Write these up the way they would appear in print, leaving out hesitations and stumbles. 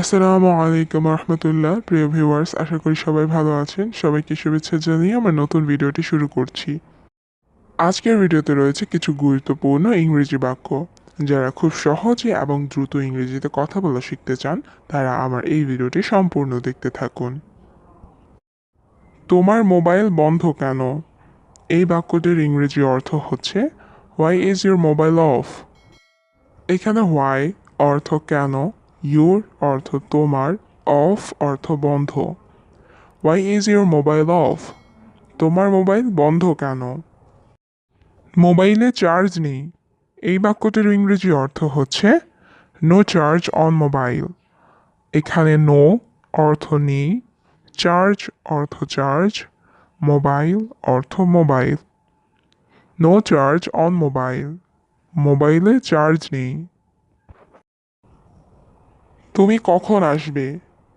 আসসালামু আলাইকুম রহমতুল্লাহ। প্রিয় ভিউয়ার্স, আশা করি সবাই ভালো আছেন। সবাইকে শুভেচ্ছা জানিয়ে আমার নতুন ভিডিওটি শুরু করছি। আজকের ভিডিওতে রয়েছে কিছু গুরুত্বপূর্ণ ইংরেজি বাক্য। যারা খুব সহজে এবং দ্রুত ইংরেজিতে কথা বলা শিখতে চান, তারা আমার এই ভিডিওটি সম্পূর্ণ দেখতে থাকুন। তোমার মোবাইল বন্ধ কেন? এই বাক্যটির ইংরেজি অর্থ হচ্ছে why is your mobile off. এখানে হোয়াই অর্থ কেন, ইউর অর্থ তোমার, অফ অর্থ বন্ধ। Why is your mobile off? তোমার মোবাইল বন্ধ কেন? মোবাইলে চার্জ নেই। এই বাক্যটির ইংরেজি অর্থ হচ্ছে নো চার্জ অন মোবাইল। এখানে নো অর্থ নেই, চার্জ অর্থ চার্জ, মোবাইল অর্থ mobile. No charge on mobile, মোবাইলে চার্জ নেই। তুমি কখন আসবে?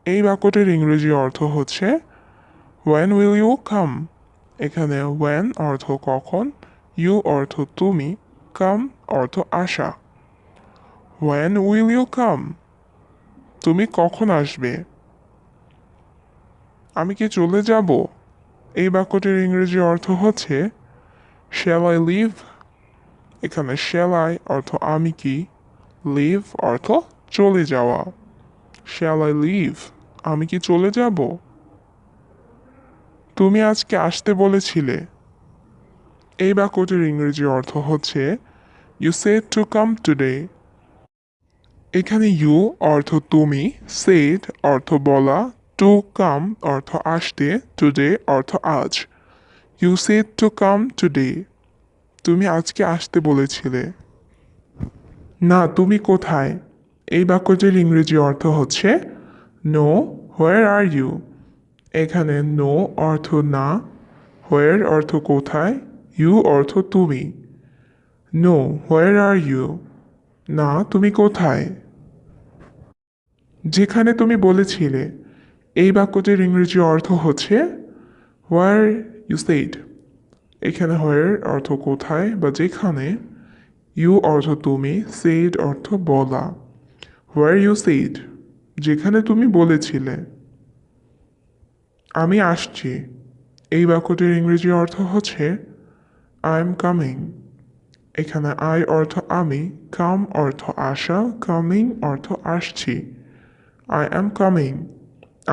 এই বাক্যটির ইংরেজি অর্থ হচ্ছে when will you come? এখানে when অর্থ কখন, you অর্থ তুমি, come অর্থ আসা। when will you come? তুমি কখন আসবে? আমি কি চলে যাব? এই বাক্যটির ইংরেজি অর্থ হচ্ছে shall I leave? এখানে shall I অর্থ আমি কি, leave অর্থ চলে যাওয়া। shall I leave? আমি কি চলে যাব? তুমি আজকে আসতে বলেছিলে। এই বাক্যটির ইংরেজি অর্থ হচ্ছে you said to come today. এখানে ইউ অর্থ তুমি, সেড অর্থ বলা, টু কাম অর্থ আসতে, টুডে অর্থ আজ। You said to come today. তুমি আজকে আসতে বলেছিলে। না, তুমি কোথায়? এই বাক্যটির ইংরেজি অর্থ হচ্ছে নো, হোয়ার আর ইউ? এখানে নো অর্থ না, হোয়ার অর্থ কোথায়, ইউ অর্থ তুমি। No, where are you? না, তুমি কোথায়? যেখানে তুমি বলেছিলে। এই বাক্যটির ইংরেজি অর্থ হচ্ছে হোয়ার ইউ সেইড। এখানে হোয়ার অর্থ কোথায় বা যেখানে, ইউ অর্থ তুমি, সেইড অর্থ বলা। হোয়ার ইউ সেইড, যেখানে তুমি বলেছিলে। আমি আসছি। এই বাক্যটির ইংরেজি অর্থ হচ্ছে আই এম কামিং। এখানে আই অর্থ আমি, কাম অর্থ আসা, কামিং অর্থ আসছি। আই অ্যাম কামিং,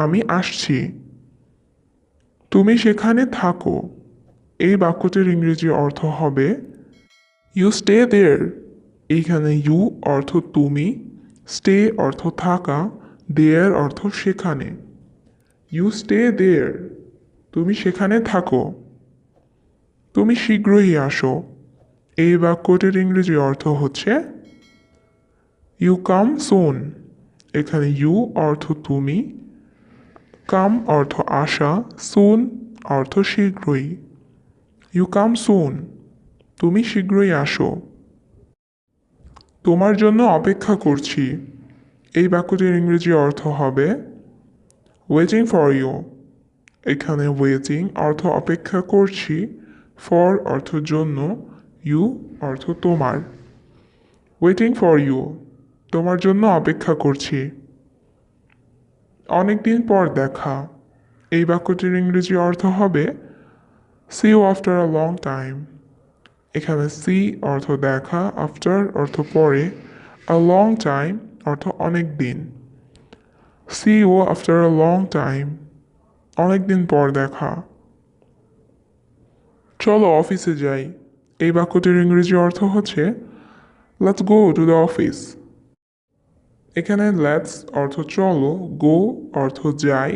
আমি আসছি। তুমি সেখানে থাকো। এই বাক্যটির ইংরেজি অর্থ হবে ইউ স্টে দেয়ার। এইখানে ইউ অর্থ তুমি, স্টে অর্থ থাকা, দেয়ার অর্থ সেখানে। ইউ স্টে দেয়ার, তুমি সেখানে থাকো। তুমি শীঘ্রই আসো। এই বাক্যটির ইংরেজি অর্থ হচ্ছে ইউ কাম সুন। এখানে ইউ অর্থ তুমি, কাম অর্থ আসা, সুন অর্থ শীঘ্রই। ইউ কাম সুন, তুমি শীঘ্রই আসো। তোমার জন্য অপেক্ষা করছি। এই বাক্যটির ইংরেজি অর্থ হবে ওয়েটিং ফর ইউ। এখানে ওয়েটিং অর্থ অপেক্ষা করছি, ফর অর্থ জন্য, ইউ অর্থ তোমার। ওয়েটিং ফর ইউ, তোমার জন্য অপেক্ষা করছি। অনেকদিন পর দেখা। এই বাক্যটির ইংরেজি অর্থ হবে see you after a long time. এখানে সি অর্থ দেখা, আফটার অর্থ পরে, আ লং টাইম অর্থ অনেক দিন। See you after a long time, অনেকদিন পর দেখা। চলো অফিসে যাই। এই বাক্যটির ইংরেজি অর্থ হচ্ছে let's go to the office. এখানে লেটস অর্থ চলো, গো অর্থ যাই,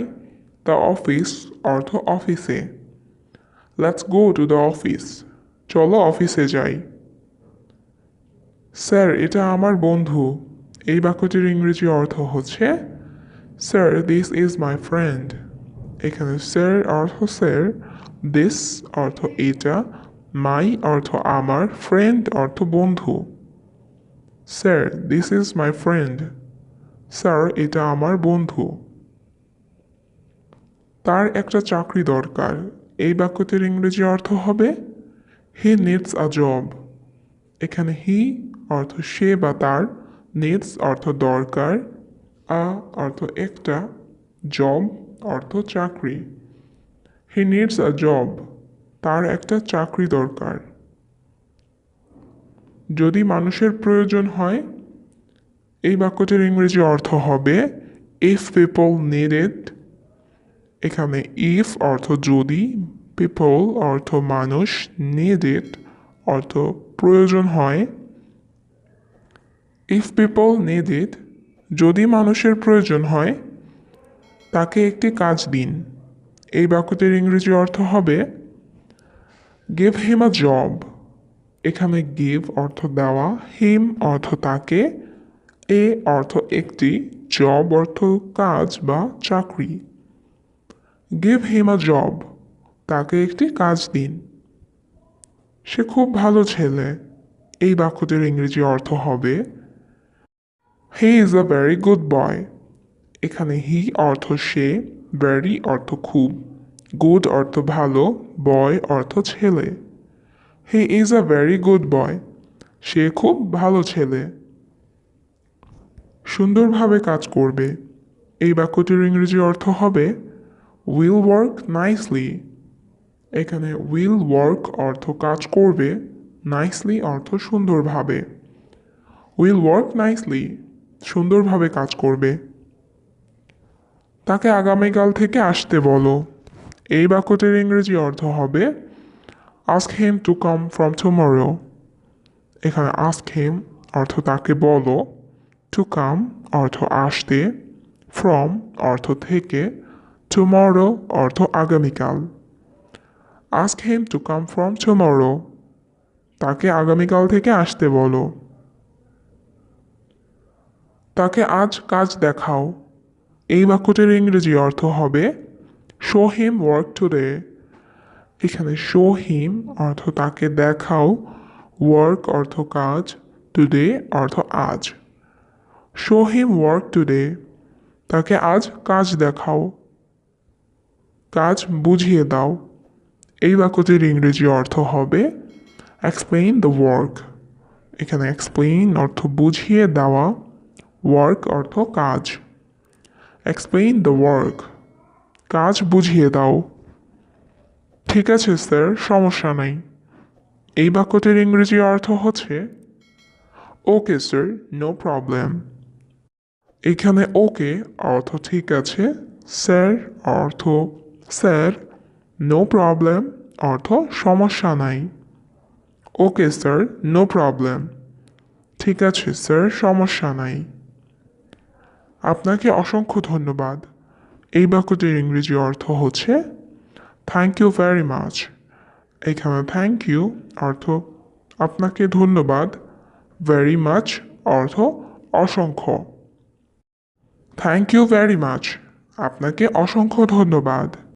দ্য অফিস অর্থ অফিসে। Let's go to the office, চলো অফিসে যাই। স্যার, এটা আমার বন্ধু। এই বাক্যটির ইংরেজি অর্থ হচ্ছে sir this is my friend. এখানে স্যার অর্থ স্যার, দিস অর্থ এটা, মাই অর্থ আমার, ফ্রেন্ড অর্থ বন্ধু। Sir this is my friend, sir এটা আমার বন্ধু। তার একটা চাকরি দরকার। এই বাক্যটির ইংরেজি অর্থ হবে হি নিডস আ জব। এখানে হি অর্থ সে বা তার, নিডস অর্থ দরকার, আ অর্থ একটা, জব অর্থ চাকরি। হি নিডস আ জব, তার একটা চাকরি দরকার। যদি মানুষের প্রয়োজন হয়, এই বাক্যটির ইংরেজি অর্থ হবে ইফ পিপল নিড ইট। এখানে ইফ অর্থ যদি, পিপল অর্থ মানুষ, নিড ইট অর্থ প্রয়োজন হয়। ইফ পিপল নিড ইট, যদি মানুষের প্রয়োজন হয়, তাকে একটি কাজ দিন। এই বাক্যটির ইংরেজি অর্থ হবে গিভ হিম আ জব। এখানে গিভ অর্থ দেওয়া, হিম অর্থ তাকে, এ অর্থ একটি, জব অর্থ কাজ বা চাকরি। গিভ হিম আ জব, তাকে একটি কাজ দিন। সে খুব ভালো ছেলে। এই বাক্যটির ইংরেজি অর্থ হবে হি ইজ আ ভেরি গুড বয়। এখানে হি অর্থ সে, ভেরি অর্থ খুব, গুড অর্থ ভালো, বয় অর্থ ছেলে। He is a very good boy, সে খুব ভালো ছেলে। সুন্দরভাবে কাজ করবে। এই বাক্যটির ইংরেজি অর্থ হবে উইল ওয়ার্ক নাইসলি। এখানে উইল ওয়ার্ক অর্থ কাজ করবে, নাইসলি অর্থ সুন্দরভাবে। উইল ওয়ার্ক নাইসলি, সুন্দরভাবে কাজ করবে। তাকে আগামীকাল থেকে আসতে বলো। এই বাক্যটির ইংরেজি অর্থ হবে ask him to come from tomorrow. এখানে আস্ক হিম অর্থ তাকে বলো, টু কাম অর্থ আসতে, ফ্রম অর্থ থেকে, টুমরো অর্থ আগামীকাল। Ask him to come from tomorrow, তাকে আগামীকাল থেকে আসতে বলো। তাকে আজ কাজ দেখাও। এই বাক্যটির ইংরেজি অর্থ হবে শো হিম ওয়ার্ক টুডে। এখানে শো হিম অর্থ তাকে দেখাও, ওয়ার্ক অর্থ কাজ, টুডে অর্থ আজ। শো হিম ওয়ার্ক টুডে, তাকে আজ কাজ দেখাও। কাজ বুঝিয়ে দাও। এই বাক্যটির ইংরেজি অর্থ হবে এক্সপ্লেইন দ্য ওয়ার্ক। এখানে এক্সপ্লেইন অর্থ বুঝিয়ে দেওয়া, ওয়ার্ক অর্থ কাজ। এক্সপ্লেইন দ্য ওয়ার্ক, কাজ বুঝিয়ে দাও। ঠিক আছে স্যার, সমস্যা নাই। এই বাক্যটির ইংরেজি অর্থ হচ্ছে ওকে স্যার, নো প্রবলেম। এখানে ওকে অর্থ ঠিক আছে, স্যার অর্থ স্যার, নো প্রবলেম অর্থ সমস্যা নাই। Okay sir, no problem. ঠিক আছে স্যার, সমস্যা নাই। আপনাকে অসংখ্য ধন্যবাদ। এই বাক্যটির ইংরেজি অর্থ হচ্ছে থ্যাংক ইউ ভেরি মাচ। এখানে থ্যাংক ইউ অর্থ আপনাকে ধন্যবাদ, ভেরি মাচ অর্থ অসংখ্য। থ্যাংক ইউ ভেরি মাচ, আপনাকে অসংখ্য ধন্যবাদ।